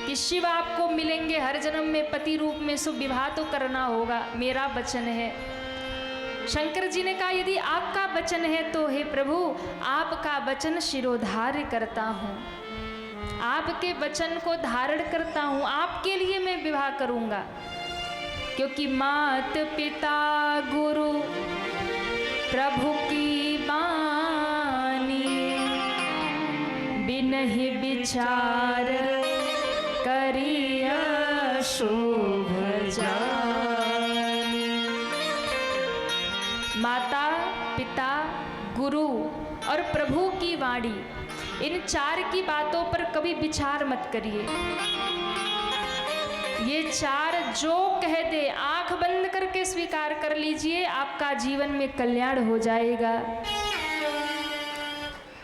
Speaker 1: कि शिव आपको मिलेंगे हर जन्म में पति रूप में, सो विवाह तो करना होगा, मेरा वचन है। शंकर जी ने कहा यदि आपका वचन है तो हे प्रभु आपका वचन शिरोधार्य करता हूँ, आपके वचन को धारण करता हूँ, आपके लिए मैं विवाह करूँगा। क्योंकि मात पिता गुरु प्रभु की बानी, बिनहि विचार करिया शोभ जानी। माता पिता गुरु और प्रभु की वाणी, इन चार की बातों पर कभी विचार मत करिए। ये चार जो कह दे आंख बंद करके स्वीकार कर लीजिए, आपका जीवन में कल्याण हो जाएगा।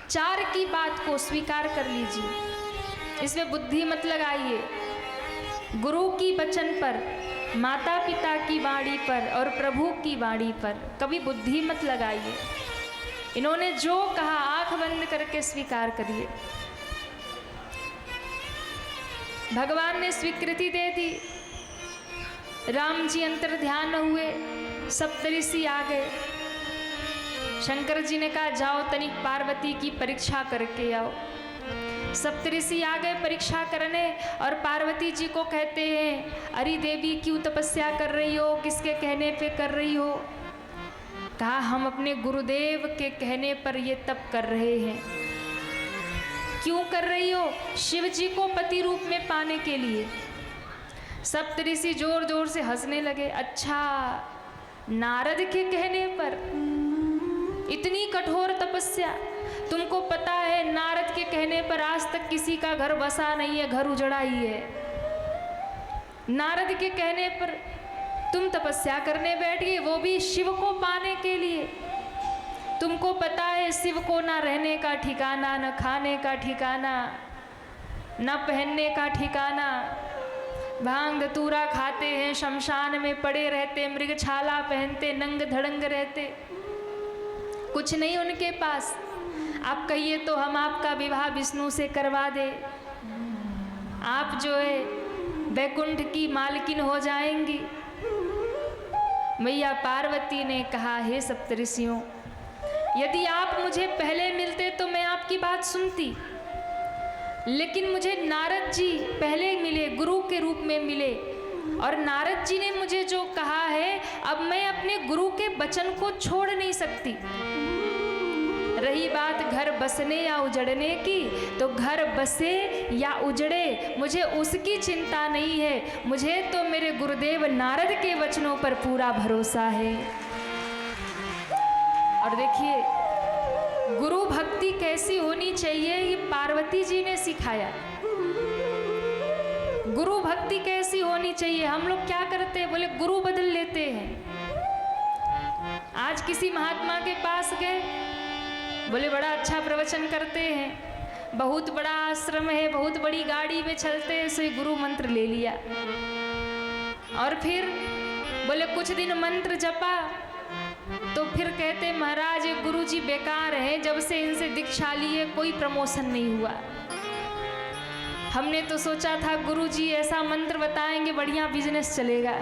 Speaker 1: चार की बात को स्वीकार कर लीजिए, इसमें बुद्धि मत लगाइए। गुरु की वचन पर, माता पिता की वाणी पर और प्रभु की वाणी पर कभी बुद्धि मत लगाइए। इन्होंने जो कहा आंख बंद करके स्वीकार करिए। भगवान ने स्वीकृति दे दी। राम जी अंतर ध्यान हुए, सप्तऋषि आ गए। शंकर जी ने कहा जाओ तनिक पार्वती की परीक्षा करके आओ। सप्तऋषि आ गए परीक्षा करने और पार्वती जी को कहते हैं अरे देवी क्यों तपस्या कर रही हो, किसके कहने पे कर रही हो? कहा हम अपने गुरुदेव के कहने पर ये तप कर रहे हैं। क्यों कर रही हो? शिव जी को पति रूप में पाने के लिए। सप्तऋषि जोर जोर से हंसने लगे। अच्छा, नारद के कहने पर इतनी कठोर तपस्या? तुमको पता है नारद के कहने पर आज तक किसी का घर बसा नहीं है, घर उजड़ा ही है। नारद के कहने पर तुम तपस्या करने बैठ गए, वो भी शिव को पाने के लिए। तुमको पता है शिव को ना रहने का ठिकाना, न खाने का ठिकाना, न पहनने का ठिकाना, भांग धतूरा खाते हैं, शमशान में पड़े रहते, मृगछाला पहनते, नंग धड़ंग रहते, कुछ नहीं उनके पास। आप कहिए तो हम आपका विवाह विष्णु से करवा दे, आप जो है वैकुंठ की मालकिन हो जाएंगी। मैया पार्वती ने कहा, हे सप्तऋषियों, यदि आप मुझे पहले मिलते तो मैं आपकी बात सुनती, लेकिन मुझे नारद जी पहले मिले, गुरु के रूप में मिले, और नारद जी ने मुझे जो कहा है, अब मैं अपने गुरु के वचन को छोड़ नहीं सकती। रही बात घर बसने या उजड़ने की, तो घर बसे या उजड़े मुझे उसकी चिंता नहीं है, मुझे तो मेरे गुरुदेव नारद के वचनों पर पूरा भरोसा है। और देखिए गुरु भक्ति कैसी होनी चाहिए, ये पार्वती जी ने सिखाया। गुरु भक्ति कैसी होनी चाहिए। हम लोग क्या करते हैं, बोले गुरु बदल लेते हैं। आज किसी महात्मा के पास गए, बोले बड़ा अच्छा प्रवचन करते हैं, बहुत बड़ा आश्रम है, बहुत बड़ी गाड़ी में चलते हैं, सो गुरु मंत्र ले लिया। और फिर बोले कुछ दिन मंत्र जपा, तो फिर कहते महाराज ये गुरु जी बेकार हैं, जब से इनसे दीक्षा लिए कोई प्रमोशन नहीं हुआ। हमने तो सोचा था गुरु जी ऐसा मंत्र बताएंगे बढ़िया बिजनेस चलेगा,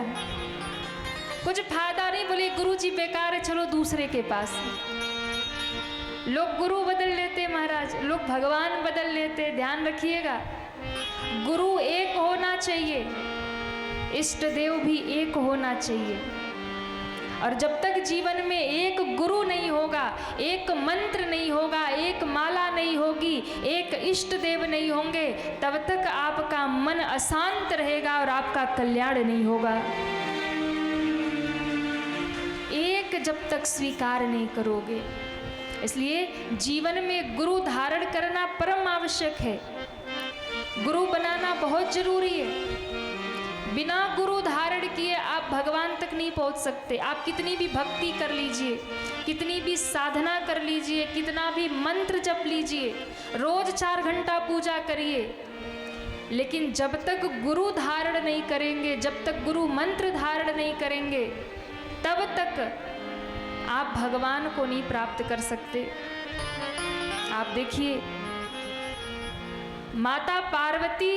Speaker 1: कुछ फायदा नहीं। बोले गुरु जी बेकार है, चलो दूसरे के पास। लोग गुरु बदल लेते महाराज, लोग भगवान बदल लेते। ध्यान रखिएगा, गुरु एक होना चाहिए, इष्ट देव भी एक होना चाहिए। और जब तक जीवन में एक गुरु नहीं होगा, एक मंत्र नहीं होगा, एक माला नहीं होगी, एक इष्ट देव नहीं होंगे, तब तक आपका मन अशांत रहेगा और आपका कल्याण नहीं होगा। एक जब तक स्वीकार नहीं करोगे, इसलिए जीवन में गुरु धारण करना परम आवश्यक है। गुरु बनाना बहुत जरूरी है। बिना गुरु धारण किए आप भगवान तक नहीं पहुंच सकते। आप कितनी भी भक्ति कर लीजिए, कितनी भी साधना कर लीजिए, कितना भी मंत्र जप लीजिए, रोज 4 घंटा पूजा करिए, लेकिन जब तक गुरु धारण नहीं करेंगे, जब तक गुरु मंत्र धारण नहीं करेंगे, तब तक आप भगवान को नहीं प्राप्त कर सकते। आप देखिए माता पार्वती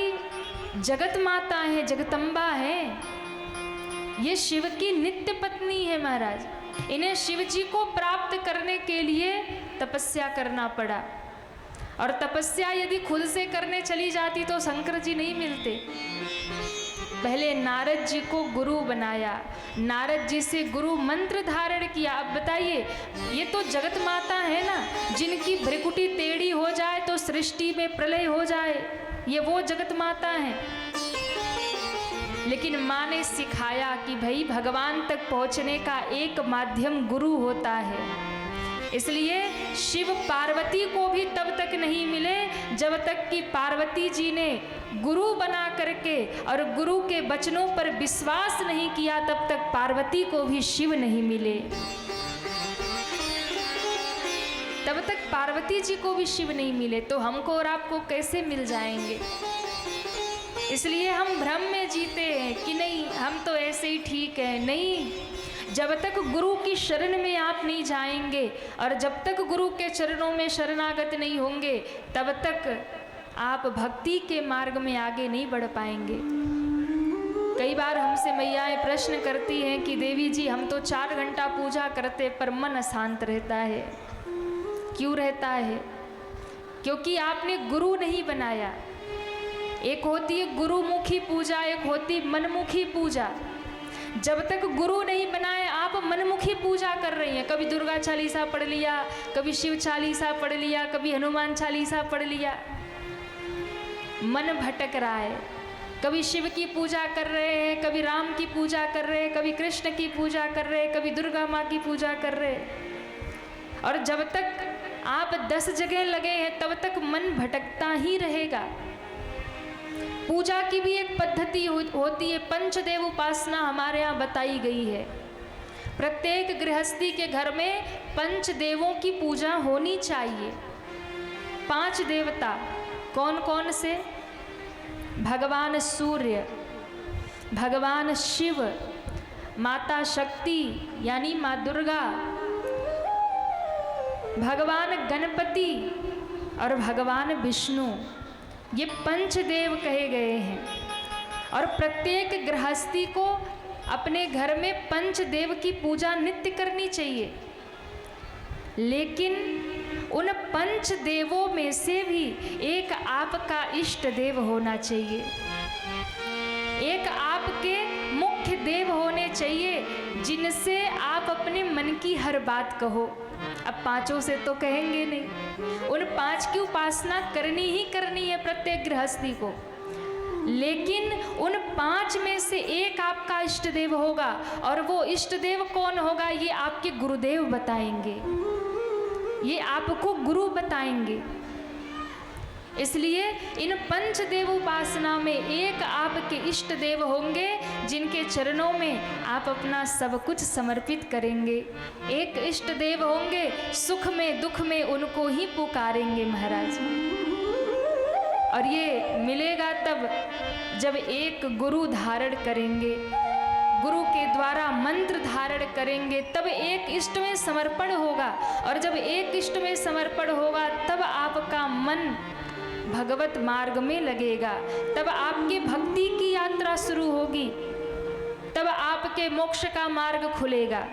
Speaker 1: जगत माता है, जगदम्बा है, ये शिव की नित्य पत्नी है महाराज। इन्हें शिव जी को प्राप्त करने के लिए तपस्या करना पड़ा, और तपस्या यदि खुद से करने चली जाती तो शंकर जी नहीं मिलते। पहले नारद जी को गुरु बनाया, नारद जी से गुरु मंत्र धारण किया। अब बताइए, ये तो जगत माता है ना, जिनकी भ्रिकुटी टेढ़ी हो जाए तो सृष्टि में प्रलय हो जाए, ये वो जगत माता है। लेकिन माँ ने सिखाया कि भाई भगवान तक पहुँचने का एक माध्यम गुरु होता है। इसलिए शिव पार्वती को भी तब तक नहीं मिले जब तक कि पार्वती जी ने गुरु बना करके और गुरु के वचनों पर विश्वास नहीं किया, तब तक पार्वती को भी शिव नहीं मिले। तब तक पार्वती जी को भी शिव नहीं मिले, तो हमको और आपको कैसे मिल जाएंगे। इसलिए हम भ्रम में जीते हैं कि नहीं हम तो ऐसे ही ठीक है। नहीं, जब तक गुरु की शरण में आप नहीं जाएंगे और जब तक गुरु के चरणों में शरणागत नहीं होंगे, तब तक आप भक्ति के मार्ग में आगे नहीं बढ़ पाएंगे। कई बार हमसे मैयाएं प्रश्न करती हैं कि देवी जी हम तो 4 घंटा पूजा करते पर मन अशांत रहता है। क्यों रहता है? क्योंकि आपने गुरु नहीं बनाया। एक होती है गुरुमुखी पूजा, एक होती मनमुखी पूजा। जब तक गुरु नहीं बनाए आप मनमुखी पूजा कर रही हैं। कभी दुर्गा चालीसा पढ़ लिया, कभी शिव चालीसा पढ़ लिया, कभी हनुमान चालीसा पढ़ लिया, मन भटक रहा है। कभी शिव की पूजा कर रहे हैं, कभी राम की पूजा कर रहे हैं, कभी कृष्ण की पूजा कर रहे हैं, कभी दुर्गा माँ की पूजा कर रहे हैं। और जब तक आप 10 जगह लगे हैं तब तक मन भटकता ही रहेगा। पूजा की भी एक पद्धति होती है, पंचदेव उपासना हमारे यहाँ बताई गई है। प्रत्येक गृहस्थी के घर में पंचदेवों की पूजा होनी चाहिए। 5 देवता कौन कौन से? भगवान सूर्य, भगवान शिव, माता शक्ति यानी माँ दुर्गा, भगवान गणपति और भगवान विष्णु, ये पंचदेव कहे गए हैं। और प्रत्येक गृहस्थी को अपने घर में पंचदेव की पूजा नित्य करनी चाहिए। लेकिन उन पंच देवों में से भी एक आपका इष्ट देव होना चाहिए, एक आपके मुख्य देव होने चाहिए जिनसे आप अपने मन की हर बात कहो। अब पांचों से तो कहेंगे नहीं, उन पांच की उपासना करनी ही करनी है प्रत्येक गृहस्थी को, लेकिन उन पांच में से एक आपका इष्ट देव होगा। और वो इष्ट देव कौन होगा ये आपके गुरुदेव बताएंगे, ये आपको गुरु बताएंगे। इसलिए इन पंचदेव उपासना में एक आपके इष्ट देव होंगे जिनके चरणों में आप अपना सब कुछ समर्पित करेंगे। एक इष्ट देव होंगे, सुख में दुख में उनको ही पुकारेंगे महाराज। और ये मिलेगा तब जब एक गुरु धारण करेंगे, गुरु के द्वारा मंत्र धारण करेंगे, तब एक इष्ट में समर्पण होगा। और जब एक इष्ट में समर्पण होगा तब आपका मन भगवत मार्ग में लगेगा, तब आपकी भक्ति की यात्रा शुरू होगी, तब आपके मोक्ष का मार्ग खुलेगा।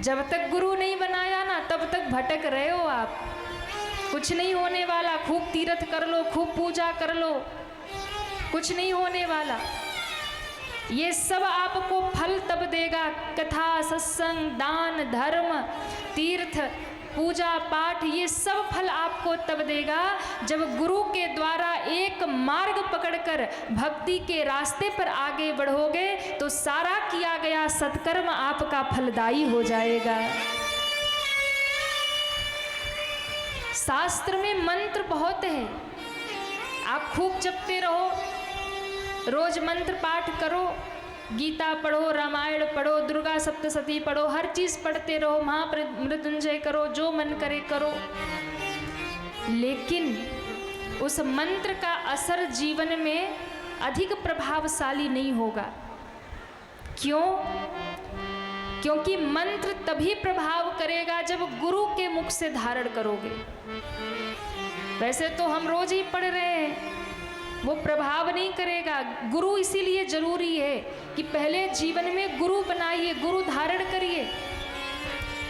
Speaker 1: जब तक गुरु नहीं बनाया ना तब तक भटक रहे हो आप, कुछ नहीं होने वाला। खूब तीर्थ कर लो, खूब पूजा कर लो, कुछ नहीं होने वाला। ये सब आपको फल तब देगा, कथा, सत्संग, दान, धर्म, तीर्थ, पूजा पाठ, ये सब फल आपको तब देगा जब गुरु के द्वारा एक मार्ग पकड़कर भक्ति के रास्ते पर आगे बढ़ोगे तो सारा किया गया सत्कर्म आपका फलदायी हो जाएगा। शास्त्र में मंत्र बहुत है, आप खूब जपते रहो, रोज मंत्र पाठ करो, गीता पढ़ो, रामायण पढ़ो, दुर्गा सप्तशती पढ़ो, हर चीज़ पढ़ते रहो, महामृत्युंजय करो, जो मन करे करो। लेकिन उस मंत्र का असर जीवन में अधिक प्रभावशाली नहीं होगा। क्यों? क्योंकि मंत्र तभी प्रभाव करेगा जब गुरु के मुख से धारण करोगे। वैसे तो हम रोज ही पढ़ रहे हैं, वो प्रभाव नहीं करेगा। गुरु इसीलिए जरूरी है कि पहले जीवन में गुरु बनाइए, गुरु धारण करिए।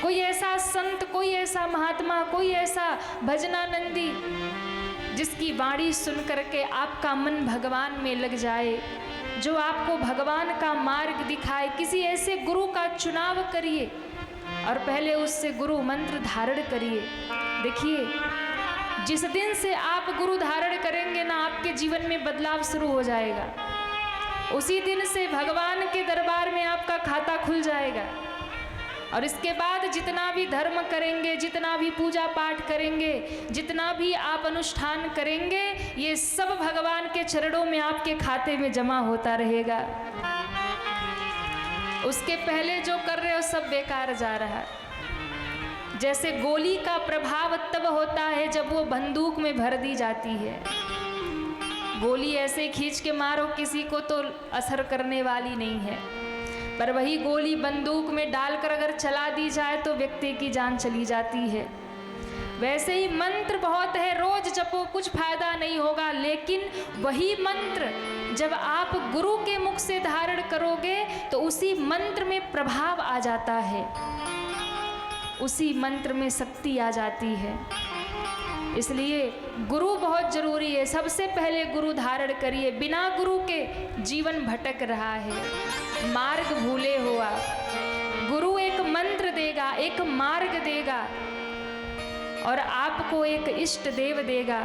Speaker 1: कोई ऐसा संत, कोई ऐसा महात्मा, कोई ऐसा भजनानंदी जिसकी वाणी सुन करके आपका मन भगवान में लग जाए, जो आपको भगवान का मार्ग दिखाए। किसी ऐसे गुरु का चुनाव करिए और पहले उससे गुरु मंत्र धारण करिए। देखिए, जिस दिन से आप गुरु धारण करेंगे ना, आपके जीवन में बदलाव शुरू हो जाएगा। उसी दिन से भगवान के दरबार में आपका खाता खुल जाएगा। और इसके बाद जितना भी धर्म करेंगे, जितना भी पूजा पाठ करेंगे, जितना भी आप अनुष्ठान करेंगे, ये सब भगवान के चरणों में आपके खाते में जमा होता रहेगा। उसके पहले जो कर रहे हो सब बेकार जा रहा है। जैसे गोली का प्रभाव तब होता है जब वो बंदूक में भर दी जाती है। गोली ऐसे खींच के मारो किसी को तो असर करने वाली नहीं है, पर वही गोली बंदूक में डालकर अगर चला दी जाए तो व्यक्ति की जान चली जाती है। वैसे ही मंत्र बहुत है, रोज जपो, कुछ फायदा नहीं होगा। लेकिन वही मंत्र जब आप गुरु के मुख से धारण करोगे तो उसी मंत्र में प्रभाव आ जाता है, उसी मंत्र में शक्ति आ जाती है। इसलिए गुरु बहुत जरूरी है। सबसे पहले गुरु धारण करिए। बिना गुरु के जीवन भटक रहा है, मार्ग भूले हो आप। गुरु एक मंत्र देगा, एक मार्ग देगा और आपको एक इष्ट देव देगा।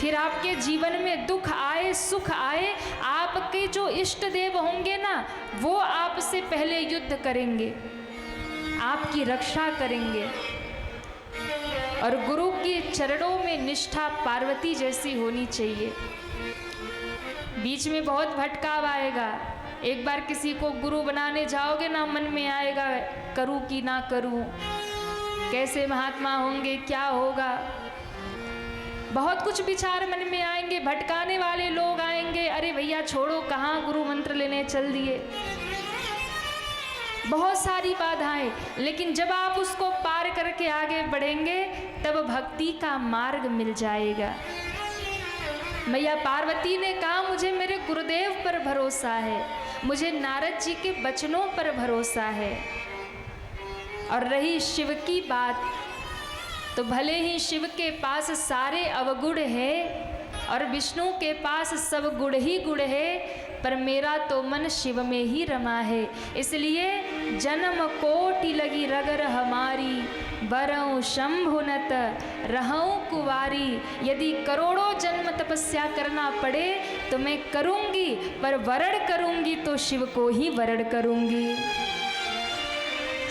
Speaker 1: फिर आपके जीवन में दुख आए, सुख आए, आपके जो इष्ट देव होंगे ना, वो आपसे पहले युद्ध करेंगे, आपकी रक्षा करेंगे। और गुरु के चरणों में निष्ठा पार्वती जैसी होनी चाहिए। बीच में बहुत भटकाव आएगा। एक बार किसी को गुरु बनाने जाओगे ना, मन में आएगा करूं कि ना करूं, कैसे महात्मा होंगे, क्या होगा। बहुत कुछ विचार मन में आएंगे, भटकाने वाले लोग आएंगे, अरे भैया छोड़ो, कहाँ गुरु मंत्र लेने चल दिए, बहुत सारी बाधाएं। लेकिन जब आप उसको पार करके आगे बढ़ेंगे तब भक्ति का मार्ग मिल जाएगा। मैया पार्वती ने कहा मुझे मेरे गुरुदेव पर भरोसा है, मुझे नारद जी के वचनों पर भरोसा है। और रही शिव की बात, तो भले ही शिव के पास सारे अवगुण है और विष्णु के पास सब गुण ही गुण है, पर मेरा तो मन शिव में ही रमा है। इसलिए जन्म कोटि लगी रगर हमारी, बरऊं शंभुनत रहूं कुवारी। यदि करोड़ों जन्म तपस्या करना पड़े तो मैं करूंगी, पर वरण करूंगी तो शिव को ही वरण करूंगी।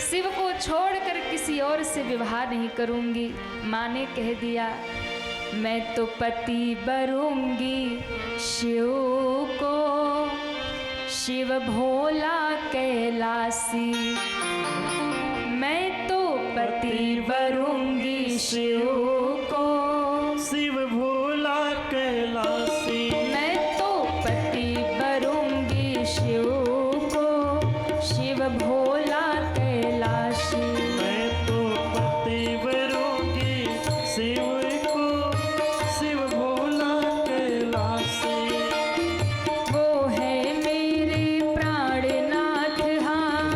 Speaker 1: शिव को छोड़कर किसी और से विवाह नहीं करूंगी। माँ ने कह दिया मैं तो पति बरूंगी शिव को, शिव भोला कैलासी। मैं तो पति बरूंगी शिव को,
Speaker 2: शिव भोला कैलासी।
Speaker 1: मैं तो पति बरूंगी शिव को, शिव भोला कैलाशी।
Speaker 2: मैं तो पति बरूंगी शिव को, शिव भोला कैलासी।
Speaker 1: वो है मेरे प्राणनाथ हाँ,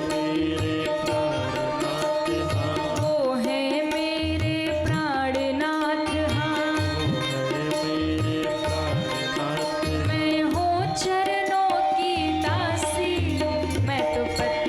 Speaker 2: मेरे प्राणनाथ हाँ,
Speaker 1: वो है मेरे प्राणनाथ हाँ।
Speaker 2: मेरे प्राणनाथ।
Speaker 1: मैं हूँ चरणों की दासी, मैं तो पति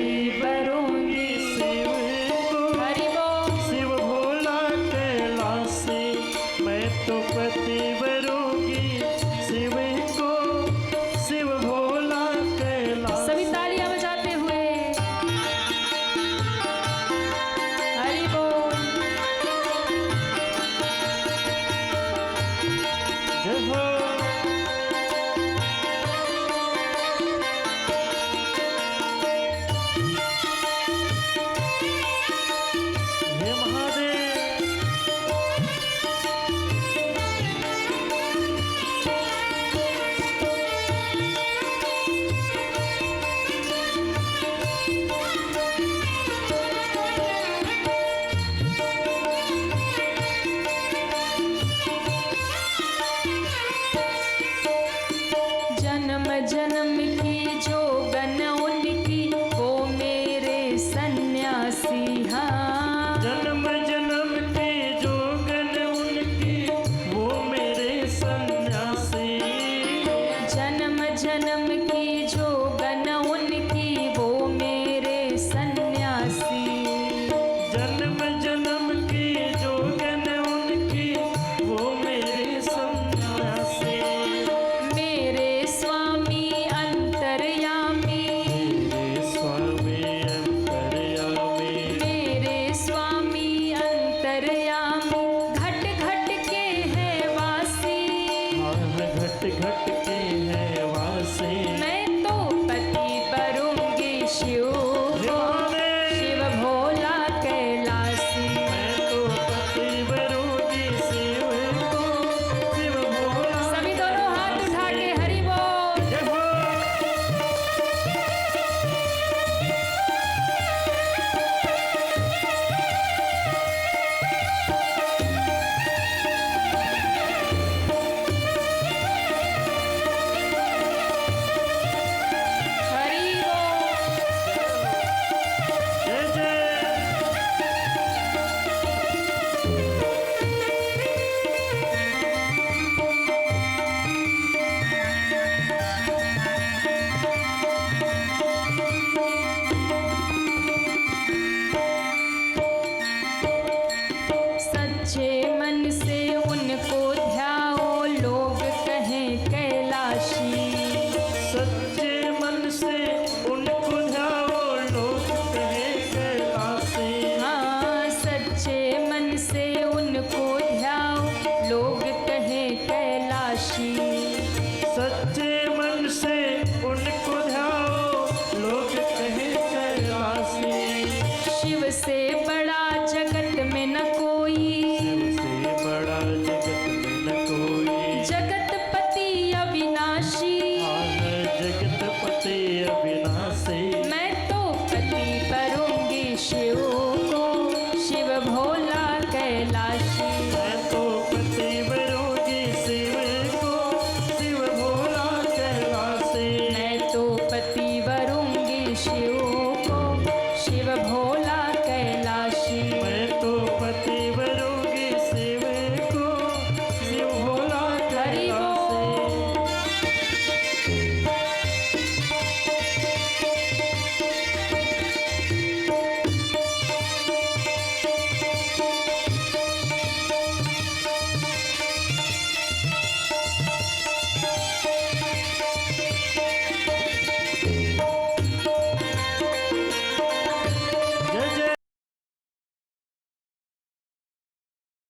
Speaker 1: शिव